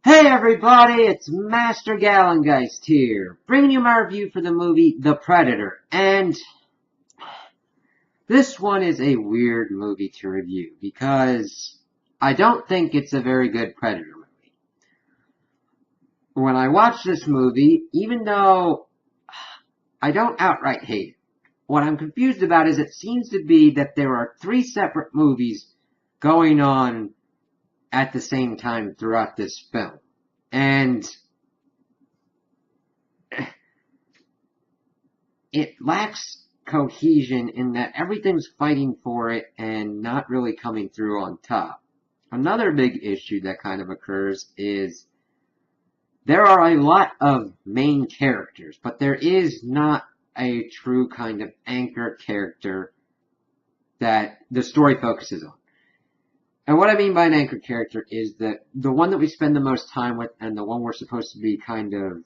Hey everybody, it's Master Gallengeist here, bringing you my review for the movie The Predator, and this one is a weird movie to review, because I don't think it's a very good Predator movie. When I watch this movie, even though I don't outright hate it, what I'm confused about is it seems to be that there are three separate movies going on at the same time throughout this film. And it lacks cohesion in that everything's fighting for it and not really coming through on top. Another big issue that kind of occurs is there are a lot of main characters, but there is not a true kind of anchor character that the story focuses on. And what I mean by an anchor character is that the one that we spend the most time with and the one we're supposed to be kind of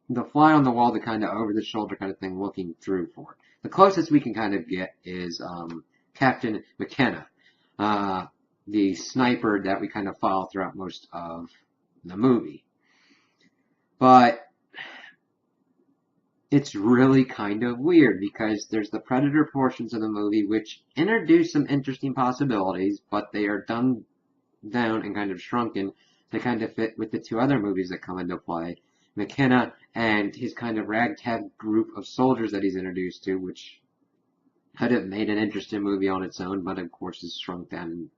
the fly on the wall, the kind of over the shoulder kind of thing looking through for. The closest we can kind of get is Captain McKenna, the sniper that we kind of follow throughout most of the movie. But it's really kind of weird because there's the Predator portions of the movie which introduce some interesting possibilities, but they are dumbed down and kind of shrunken to kind of fit with the two other movies that come into play. McKenna and his kind of ragtag group of soldiers that he's introduced to, which could have made an interesting movie on its own, but of course is shrunk down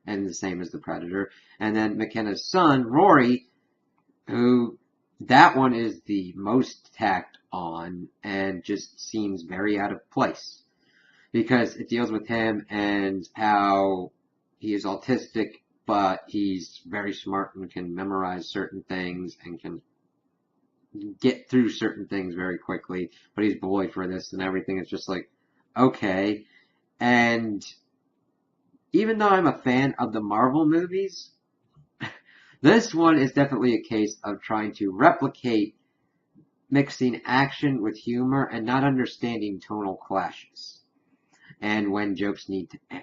and the same as the Predator. And then McKenna's son, Rory, who that one is the most tacked on and just seems very out of place because it deals with him and how he is autistic, but he's very smart and can memorize certain things and can get through certain things very quickly, but he's bullied for this and everything. It's just like, okay. And even though I'm a fan of the Marvel movies, this one is definitely a case of trying to replicate mixing action with humor and not understanding tonal clashes and when jokes need to end.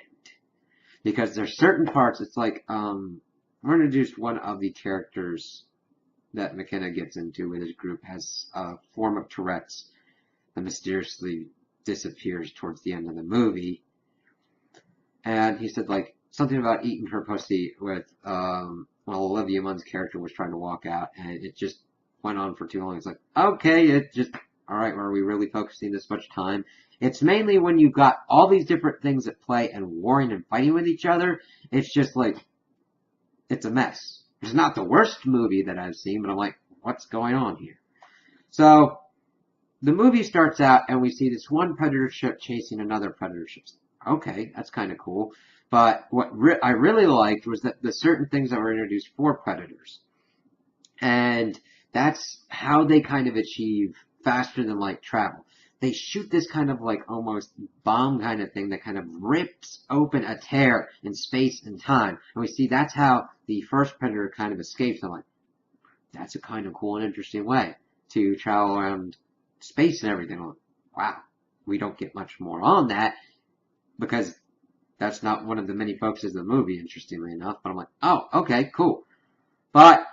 Because there's certain parts, it's like, we're introduced one of the characters that McKenna gets into with his group has a form of Tourette's that mysteriously disappears towards the end of the movie. And he said, like, something about eating her pussy with, Olivia Munn's character was trying to walk out, and it just went on for too long. It's like, okay, it just, alright, are we really focusing this much time? It's mainly when you've got all these different things at play and warring and fighting with each other, it's just like, it's a mess. It's not the worst movie that I've seen, but I'm like, what's going on here? So, the movie starts out and we see this one Predator ship chasing another Predator ship. Okay, that's kind of cool. But what I really liked was that the certain things that were introduced for Predators. And that's how they kind of achieve faster than light travel. They shoot this kind of like almost bomb kind of thing that kind of rips open a tear in space and time. And we see that's how the first Predator kind of escapes. I'm like, that's a kind of cool and interesting way to travel around space and everything. I'm like, wow, we don't get much more on that because that's not one of the many focuses of the movie, interestingly enough. But I'm like, oh, okay, cool. But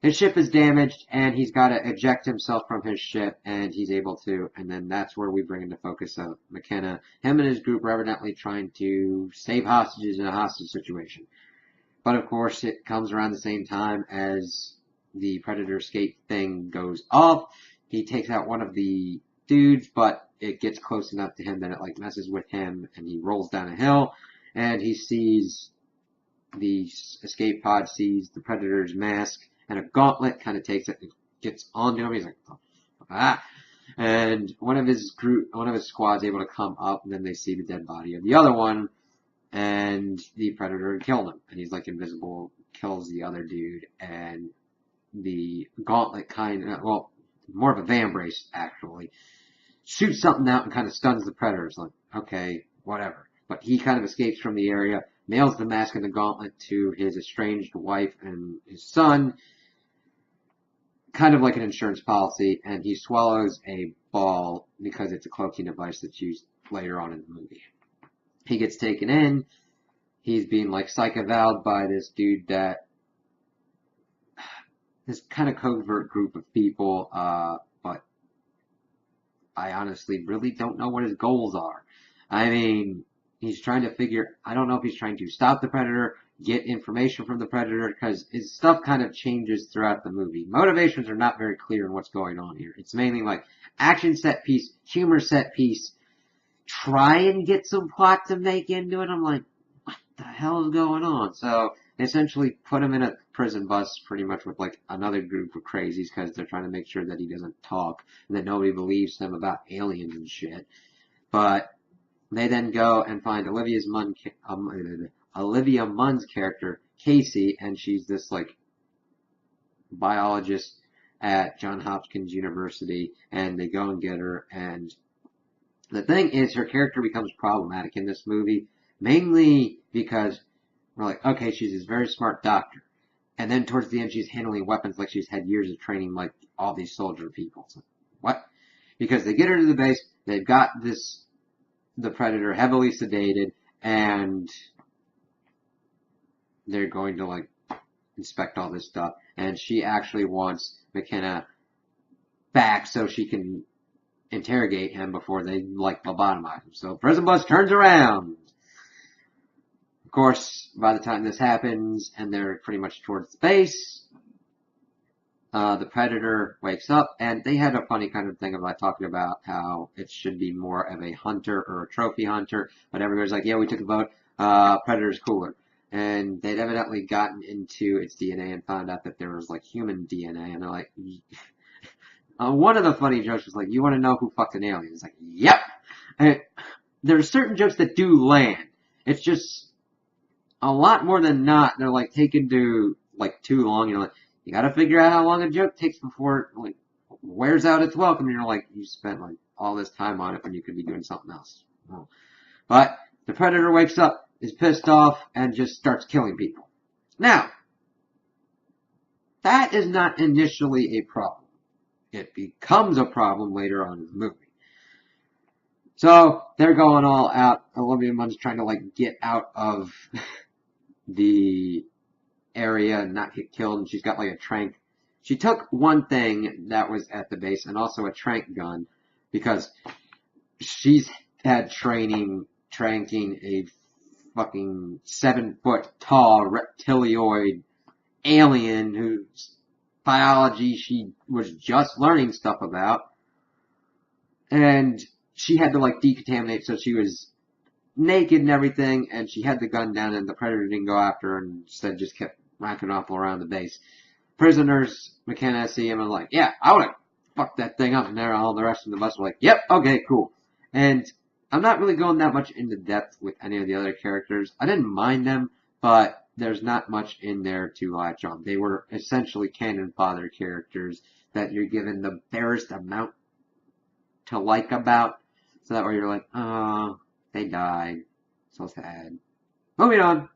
his ship is damaged, and he's got to eject himself from his ship, and he's able to, and then that's where we bring into focus of McKenna. Him and his group are evidently trying to save hostages in a hostage situation. But of course, it comes around the same time as the Predator escape thing goes off. He takes out one of the dudes, but it gets close enough to him that it like messes with him, and he rolls down a hill, and he sees the escape pod sees the Predator's mask, and a gauntlet kind of takes it and gets onto him. He's like, ah. And one of his squad's able to come up, and then they see the dead body of the other one, and the Predator killed him. And he's like invisible, kills the other dude, and the gauntlet more of a vambrace actually, shoots something out and kind of stuns the Predator. It's like, okay, whatever. But he kind of escapes from the area, mails the mask and the gauntlet to his estranged wife and his son, kind of like an insurance policy, and he swallows a ball because it's a cloaking device that's used later on in the movie. He gets taken in. He's being like psych-evaled by this dude that this kind of covert group of people, but I honestly really don't know what his goals are. I mean, he's trying to figure, I don't know if he's trying to stop the Predator, get information from the Predator, because his stuff kind of changes throughout the movie. Motivations are not very clear in what's going on here. It's mainly like action set piece, humor set piece, try and get some plot to make into it. I'm like, what the hell is going on? So they essentially put him in a prison bus pretty much with like another group of crazies because they're trying to make sure that he doesn't talk and that nobody believes him about aliens and shit. But they then go and find Olivia Munn's character, Casey, and she's this like biologist at Johns Hopkins University, and they go and get her. And the thing is, her character becomes problematic in this movie, mainly because we're like, okay, she's this very smart doctor. And then towards the end, she's handling weapons like she's had years of training like all these soldier people. So, what? Because they get her to the base, they've got the Predator heavily sedated, and they're going to like inspect all this stuff. And she actually wants McKenna back so she can interrogate him before they like lobotomize him. So prison bus turns around. Of course, by the time this happens and they're pretty much towards the base, the Predator wakes up, and they had a funny kind of thing about talking about how it should be more of a hunter or a trophy hunter, but everybody's like, yeah, we took a vote, Predator's cooler. And they'd evidently gotten into its DNA and found out that there was like human DNA, and they're like, one of the funny jokes was like, you want to know who fucked an alien? It's like, yep! And there are certain jokes that do land. It's just a lot more than not, they're like taken to like too long. You're like, you gotta figure out how long a joke takes before it like wears out its welcome. And you're like, you spent like all this time on it when you could be doing something else. Well, but the Predator wakes up, is pissed off, and just starts killing people. Now, that is not initially a problem. It becomes a problem later on in the movie. So they're going all out. Olivia Munn's trying to like get out of the area and not get killed, and she's got like a trank. She took one thing that was at the base and also a trank gun because she's had training tranking a fucking 7-foot tall reptilioid alien whose biology she was just learning stuff about, and she had to like decontaminate, so she was naked and everything, and she had the gun down, and the Predator didn't go after her, and instead just kept racking off all around the base. Prisoners, McKenna see him and like, yeah, I want to fuck that thing up, and there all the rest of the bus were like, yep, okay, cool. And I'm not really going that much into depth with any of the other characters. I didn't mind them, but there's not much in there to latch on. They were essentially canon fodder characters that you're given the barest amount to like about, so that way you're like, oh, they died. So sad. Moving on.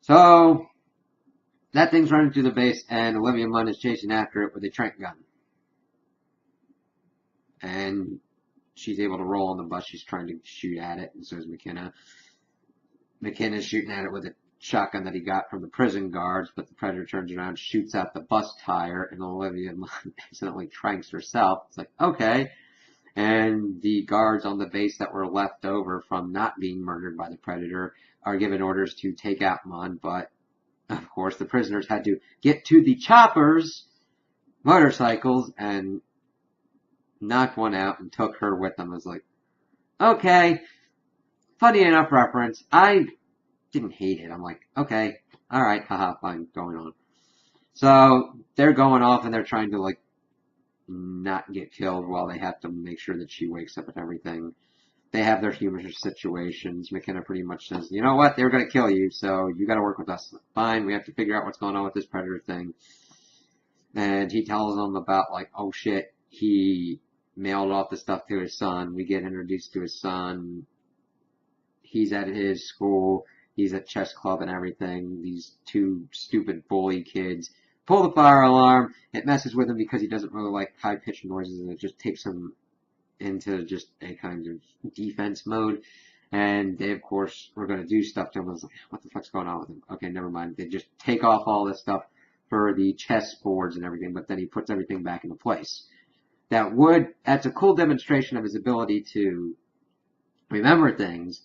So, that thing's running through the base, and Olivia Munn is chasing after it with a trank gun. And she's able to roll on the bus. She's trying to shoot at it, and so is McKenna. McKenna's shooting at it with a shotgun that he got from the prison guards, but the Predator turns around, shoots out the bus tire, and Olivia Munn accidentally tranks herself. It's like, okay. And the guards on the base that were left over from not being murdered by the Predator are given orders to take out Munn, but of course the prisoners had to get to the choppers, motorcycles, and knocked one out and took her with them. I was like, okay, funny enough reference. I didn't hate it. I'm like, okay, alright, haha, fine, going on. So they're going off and they're trying to like not get killed while they have to make sure that she wakes up and everything. They have their humorous situations. McKenna pretty much says, you know what, they were going to kill you, so you got to work with us. Fine, we have to figure out what's going on with this Predator thing. And he tells them about, like, oh shit, he mailed off the stuff to his son. We get introduced to his son. He's at his school. He's at chess club and everything. These two stupid bully kids pull the fire alarm. It messes with him because he doesn't really like high-pitched noises, and it just takes him into just a kind of defense mode. And they, of course, were going to do stuff to him. I was like, what the fuck's going on with him? Okay, never mind. They just take off all this stuff, for the chess boards and everything, but then he puts everything back into place. That's a cool demonstration of his ability to remember things,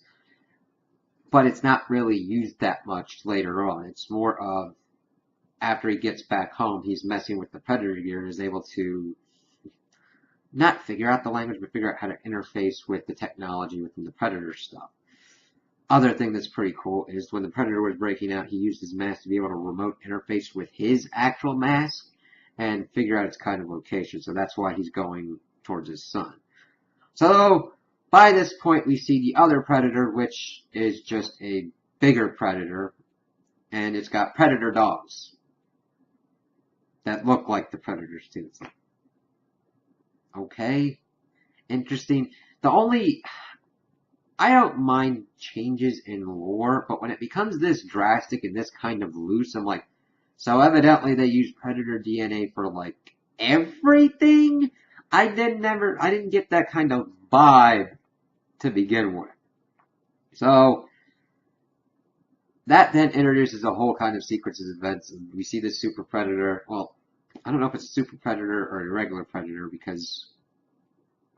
but it's not really used that much later on. It's more of after he gets back home, he's messing with the Predator gear and is able to not figure out the language, but figure out how to interface with the technology within the Predator stuff. Other thing that's pretty cool is when the Predator was breaking out, he used his mask to be able to remote interface with his actual mask and figure out its kind of location. So that's why he's going towards his son. So by this point, we see the other Predator, which is just a bigger Predator, and it's got Predator dogs that look like the Predators too. It's like, okay, interesting. I don't mind changes in lore, but when it becomes this drastic and this kind of loose, I'm like, so evidently they use Predator DNA for like everything? I didn't get that kind of vibe to begin with. So that then introduces a whole kind of sequence of events, and we see this Super Predator. Well, I don't know if it's a Super Predator or a regular Predator, because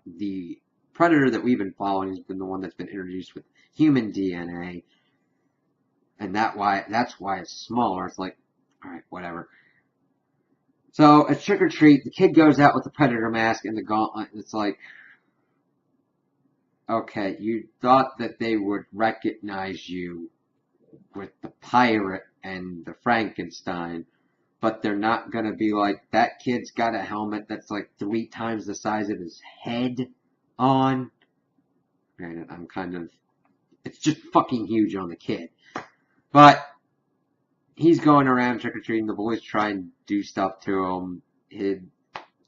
the Predator that we've been following has been the one that's been introduced with human DNA, and that's why it's smaller. It's like, alright, whatever. So, at Trick or Treat, the kid goes out with the Predator mask and the gauntlet, and it's like, okay, you thought that they would recognize you with the pirate and the Frankenstein, but they're not gonna be like, that kid's got a helmet that's like 3 times the size of his head on. Granted, it's just fucking huge on the kid. But he's going around trick-or-treating, the boys try and do stuff to him.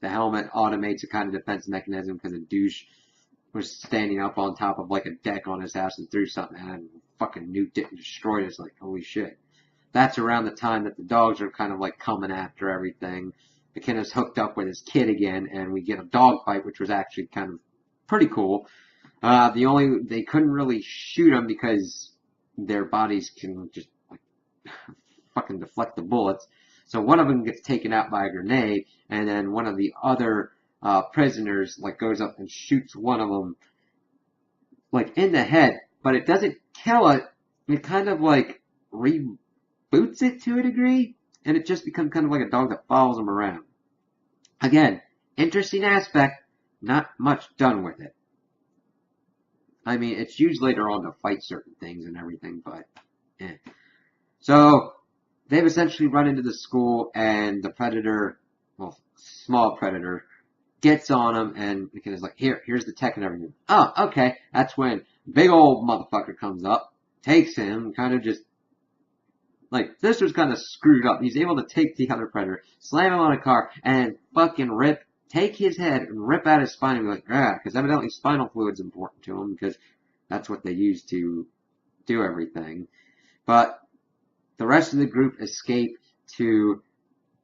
The helmet automates a kind of defense mechanism because a douche was standing up on top of like a deck on his house and threw something at him, and fucking nuked it and destroyed it. It's like, holy shit. That's around the time that the dogs are kind of like coming after everything. McKenna's hooked up with his kid again, and we get a dog fight, which was actually kind of pretty cool. They couldn't really shoot them because their bodies can just like fucking deflect the bullets. So one of them gets taken out by a grenade, and then one of the other prisoners like goes up and shoots one of them like in the head, but it doesn't kill it. It kind of like reboots it to a degree, and it just becomes kind of like a dog that follows him around. Again, interesting aspect, not much done with it. I mean, it's used later on to fight certain things and everything, but eh. So, they've essentially run into the school, and the Predator, well, small Predator, gets on him, and McKenna's like, here's the tech and everything. Oh, okay. That's when big old motherfucker comes up, takes him, kind of just, like, this was kind of screwed up. He's able to take the other Predator, slam him on a car, and fucking take his head and rip out his spine and be like, because evidently spinal fluid's important to him, because that's what they use to do everything. But the rest of the group escape to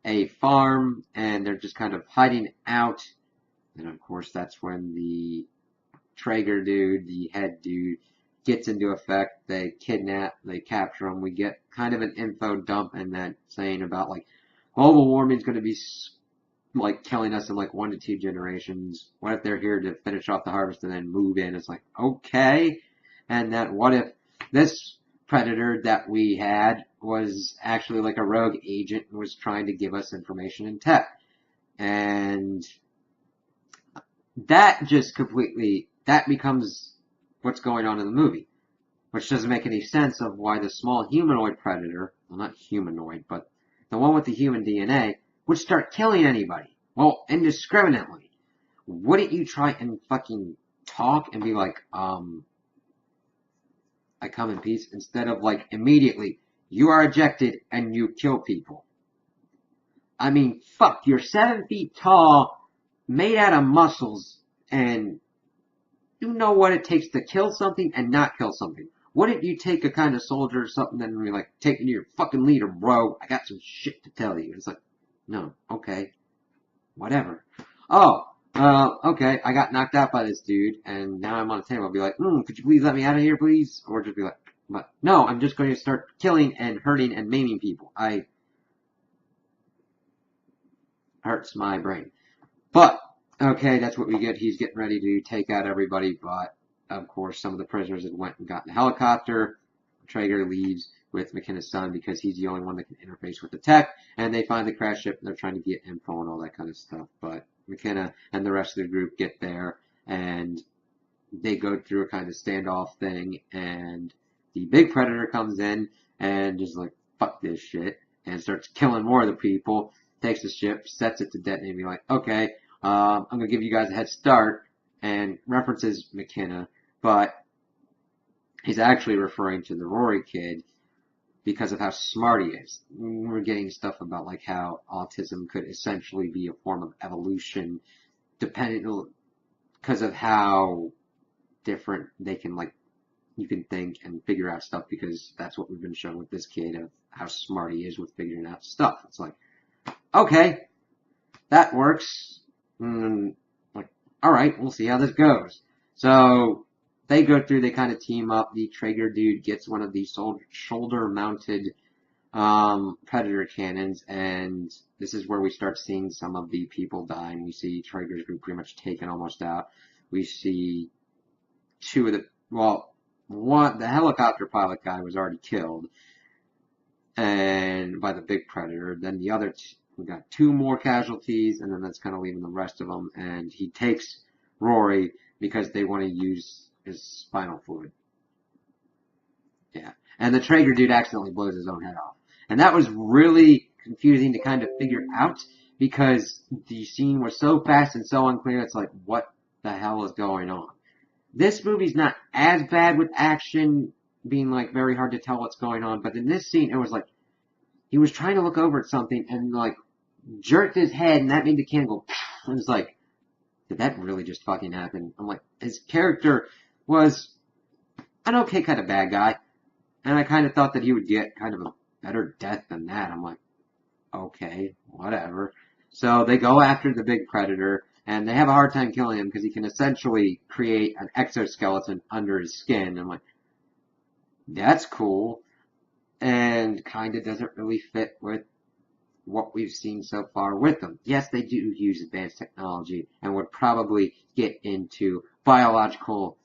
a farm, and they're just kind of hiding out. And of course, that's when the Traeger dude, the head dude, gets into effect. They capture him. We get kind of an info dump and that saying about like global warming is going to be like killing us in like 1 to 2 generations. What if they're here to finish off the harvest and then move in? It's like, okay. And that what if this Predator that we had was actually like a rogue agent and was trying to give us information and tech. And that becomes what's going on in the movie. Which doesn't make any sense of why the small humanoid Predator, well not humanoid, but the one with the human DNA, would start killing anybody. Well, indiscriminately. Wouldn't you try and fucking talk and be like, I come in peace, instead of like immediately, you are ejected and you kill people. I mean, fuck, you're 7 feet tall, made out of muscles, and you know what it takes to kill something and not kill something. Wouldn't you take a kind of soldier or something and be like, take me to your fucking leader, bro, I got some shit to tell you. It's like, no, okay, whatever. Oh, okay, I got knocked out by this dude, and now I'm on the table. I'll be like, could you please let me out of here, please? Or just be like, but no, I'm just going to start killing and hurting and maiming people. hurts my brain. But, okay, that's what we get. He's getting ready to take out everybody, but, of course, some of the prisoners had went and got in a helicopter. Traeger leaves with McKenna's son because he's the only one that can interface with the tech, and they find the crash ship, and they're trying to get info and all that kind of stuff. But McKenna and the rest of the group get there, and they go through a kind of standoff thing, and the big predator comes in and just like, fuck this shit, and starts killing more of the people, takes the ship, sets it to detonate, and be like, okay, I'm gonna give you guys a head start, and references McKenna, but he's actually referring to the Rory kid because of how smart he is. We're getting stuff about like how autism could essentially be a form of evolution, depending because of how different they can like you can think and figure out stuff, because that's what we've been shown with this kid of how smart he is with figuring out stuff. It's like, okay, that works. Like, all right, we'll see how this goes. So they go through, they kind of team up. The Traeger dude gets one of these shoulder-mounted Predator cannons, and this is where we start seeing some of the people dying. We see Traeger's group pretty much taken almost out. We see two of the, the helicopter pilot guy was already killed, and by the big Predator. Then the other, we got two more casualties, and then that's kind of leaving the rest of them. And he takes Rory because they want to use his spinal fluid. Yeah. And the Traeger dude accidentally blows his own head off. And that was really confusing to kind of figure out, because the scene was so fast and so unclear. It's like, what the hell is going on? This movie's not as bad with action being like very hard to tell what's going on, but in this scene it was like he was trying to look over at something and like jerked his head, and that made the can go. It was like, did that really just fucking happen? I'm like, his character was an okay kind of bad guy, and I kind of thought that he would get kind of a better death than that. I'm like, okay, whatever. So they go after the big Predator, and they have a hard time killing him because he can essentially create an exoskeleton under his skin. I'm like, that's cool, and kind of doesn't really fit with what we've seen so far with them. Yes, they do use advanced technology and would probably get into biological,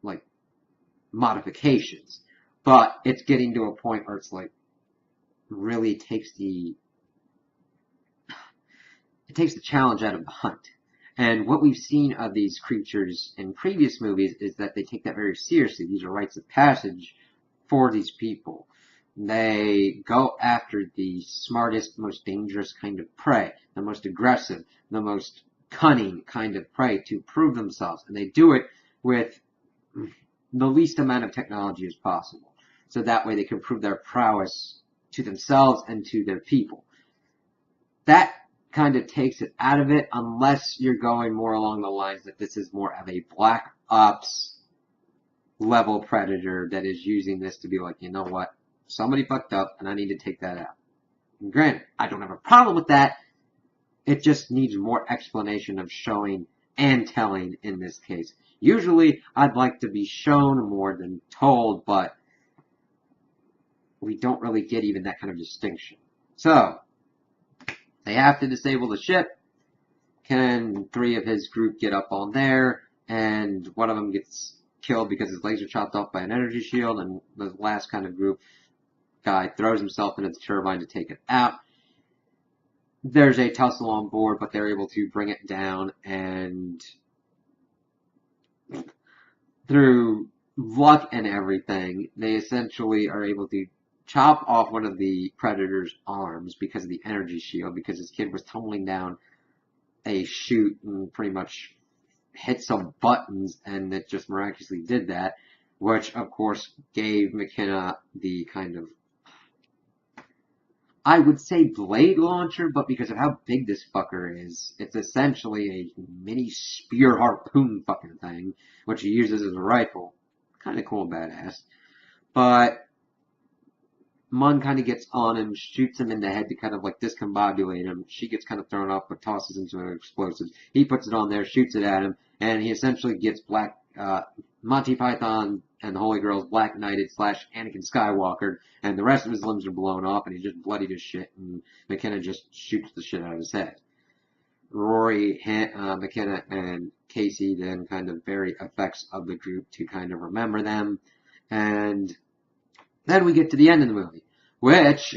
like, modifications. But it's getting to a point where it's like, really takes the challenge out of the hunt. And what we've seen of these creatures in previous movies is that they take that very seriously. These are rites of passage for these people. They go after the smartest, most dangerous kind of prey, the most aggressive, the most cunning kind of prey to prove themselves. And they do it with the least amount of technology as possible. So that way they can prove their prowess to themselves and to their people. That kind of takes it out of it, unless you're going more along the lines that this is more of a Black Ops level Predator that is using this to be like, you know what, somebody fucked up and I need to take that out. And granted, I don't have a problem with that. It just needs more explanation of showing and telling in this case. Usually, I'd like to be shown more than told, but we don't really get even that kind of distinction. So, they have to disable the ship. Can three of his group get up on there, and one of them gets killed because his legs are chopped off by an energy shield, and the last kind of group guy throws himself into the turbine to take it out. There's a tussle on board, but they're able to bring it down, and through luck and everything, they essentially are able to chop off one of the Predator's arms because of the energy shield, because his kid was tumbling down a chute and pretty much hit some buttons, and it just miraculously did that, which of course gave McKenna the kind of, I would say blade launcher, but because of how big this fucker is, it's essentially a mini spear harpoon fucking thing, which he uses as a rifle. Kind of cool and badass. But Munn kind of gets on him, shoots him in the head to kind of like discombobulate him. She gets kind of thrown off, but tosses him some explosives. He puts it on there, shoots it at him, and he essentially gets Monty Python and the Holy Grail's Black Knighted / Anakin Skywalker, and the rest of his limbs are blown off, and he's just bloodied as shit, and McKenna just shoots the shit out of his head. Rory, McKenna, and Casey then kind of bury effects of the group to kind of remember them, and then we get to the end of the movie, which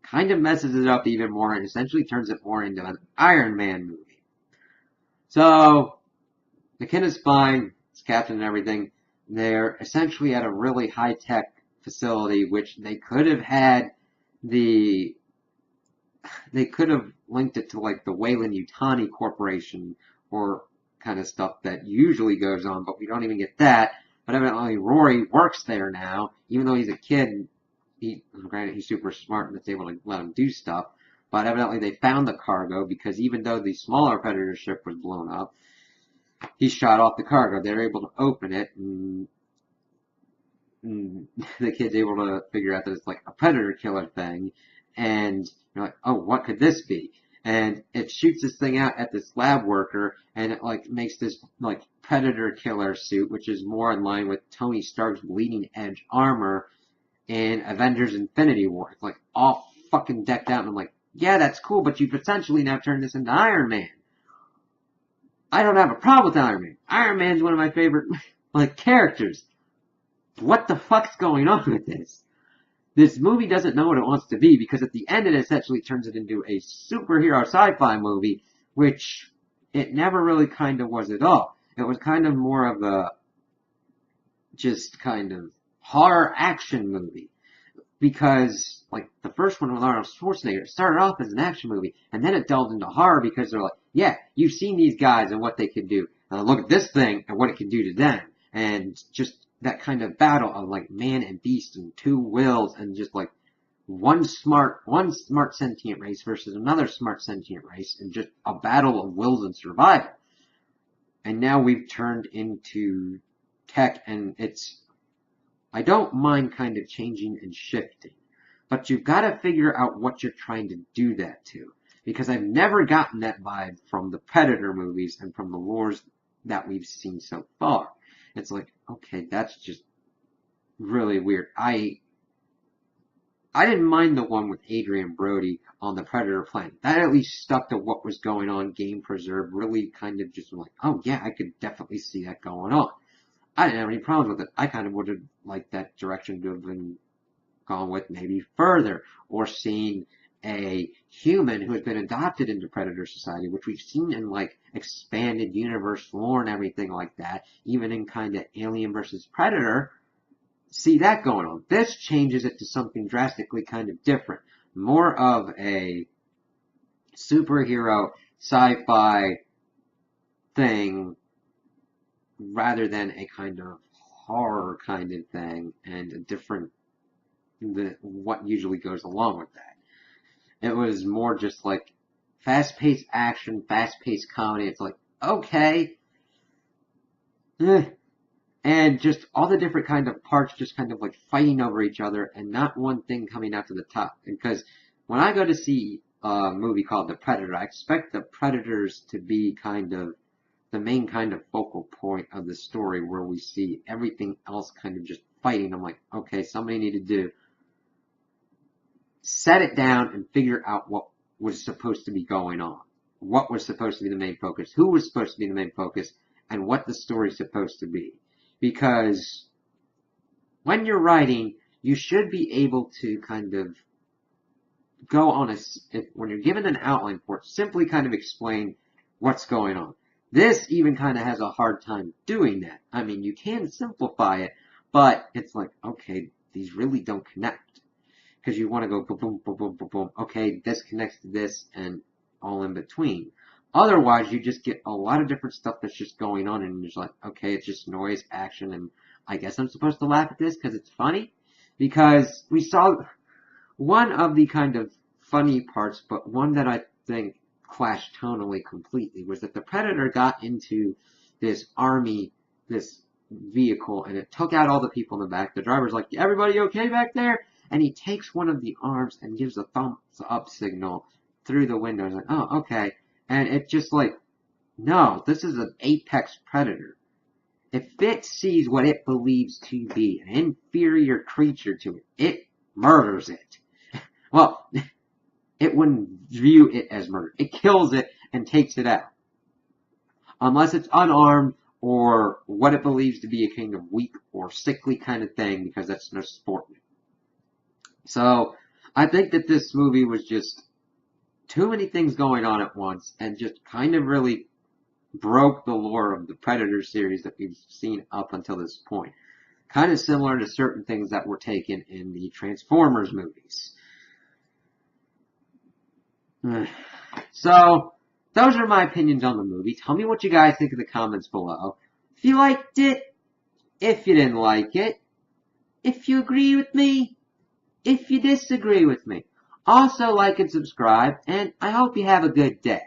kind of messes it up even more and essentially turns it more into an Iron Man movie. So, McKenna's fine, it's captain and everything. They're essentially at a really high-tech facility, which they could have had they could have linked it to like the Weyland-Yutani Corporation or kind of stuff that usually goes on, but we don't even get that. But evidently Rory works there now, even though he's a kid. Granted, he's super smart and it's able to let him do stuff. But evidently they found the cargo because even though the smaller Predator ship was blown up, he shot off the cargo. They're able to open it, and the kid's able to figure out that it's like a Predator killer thing. And you're like, oh, what could this be? And it shoots this thing out at this lab worker, and it like makes this like Predator killer suit, which is more in line with Tony Stark's bleeding edge armor in Avengers Infinity War. It's like all fucking decked out, and I'm like, yeah, that's cool, but you've essentially now turned this into Iron Man. I don't have a problem with Iron Man. Iron Man's one of my favorite like characters. What the fuck's going on with this? This movie doesn't know what it wants to be, because at the end it essentially turns it into a superhero sci-fi movie, which it never really kind of was at all. It was kind of more of a just kind of horror action movie. Because, like, the first one with Arnold Schwarzenegger started off as an action movie, and then it delved into horror because they're like, yeah, you've seen these guys and what they can do. Look at this thing and what it can do to them. And just that kind of battle of, like, man and beast and two wills and just, like, one smart sentient race versus another smart sentient race, and just a battle of wills and survival. And now we've turned into tech, and I don't mind kind of changing and shifting, but you've got to figure out what you're trying to do that to, because I've never gotten that vibe from the Predator movies and from the lores that we've seen so far. It's like, okay, that's just really weird. I didn't mind the one with Adrian Brody on the Predator planet. That at least stuck to what was going on, game preserved, really kind of just like, oh yeah, I could definitely see that going on. I didn't have any problems with it. I kind of would have liked that direction to have been gone with maybe further, or seen a human who has been adopted into Predator Society, which we've seen in like expanded universe lore and everything like that, even in kind of Alien versus Predator. See that going on. This changes it to something drastically kind of different. More of a superhero sci-fi thing rather than a kind of horror kind of thing, and a different what usually goes along with that. It was more just like fast-paced action, fast-paced comedy. It's like, okay. And just all the different kind of parts just kind of like fighting over each other, and not one thing coming out to the top. Because when I go to see a movie called The Predator, I expect the Predators to be kind of the main kind of focal point of the story, where we see everything else kind of just fighting. I'm like, okay, somebody needed to set it down and figure out what was supposed to be going on. What was supposed to be the main focus, who was supposed to be the main focus, and what the story's supposed to be. Because when you're writing, you should be able to kind of go on when you're given an outline for it, simply kind of explain what's going on. This even kind of has a hard time doing that. I mean, you can simplify it, but it's like, okay, these really don't connect. Because you want to go boom, boom, boom, boom, boom, boom. Okay, this connects to this, and all in between. Otherwise, you just get a lot of different stuff that's just going on, and you're just like, okay, it's just noise, action, and I guess I'm supposed to laugh at this because it's funny. Because we saw one of the kind of funny parts, but one that I think clashed tonally completely, was that the Predator got into this army, this vehicle, and it took out all the people in the back. The driver's like, everybody okay back there? And he takes one of the arms and gives a thumbs up signal through the window. He's like, oh, okay. And it's just like, no, this is an apex predator. if it sees what it believes to be an inferior creature to it, it murders it. Well, it wouldn't view it as murder. It kills it and takes it out. Unless it's unarmed or what it believes to be a kind of weak or sickly kind of thing, because that's no sport. So, I think that this movie was just too many things going on at once and just kind of really broke the lore of the Predator series that we've seen up until this point. Kind of similar to certain things that were taken in the Transformers movies. So, those are my opinions on the movie. Tell me what you guys think in the comments below. If you liked it, if you didn't like it, if you agree with me, if you disagree with me. Also like and subscribe, and I hope you have a good day.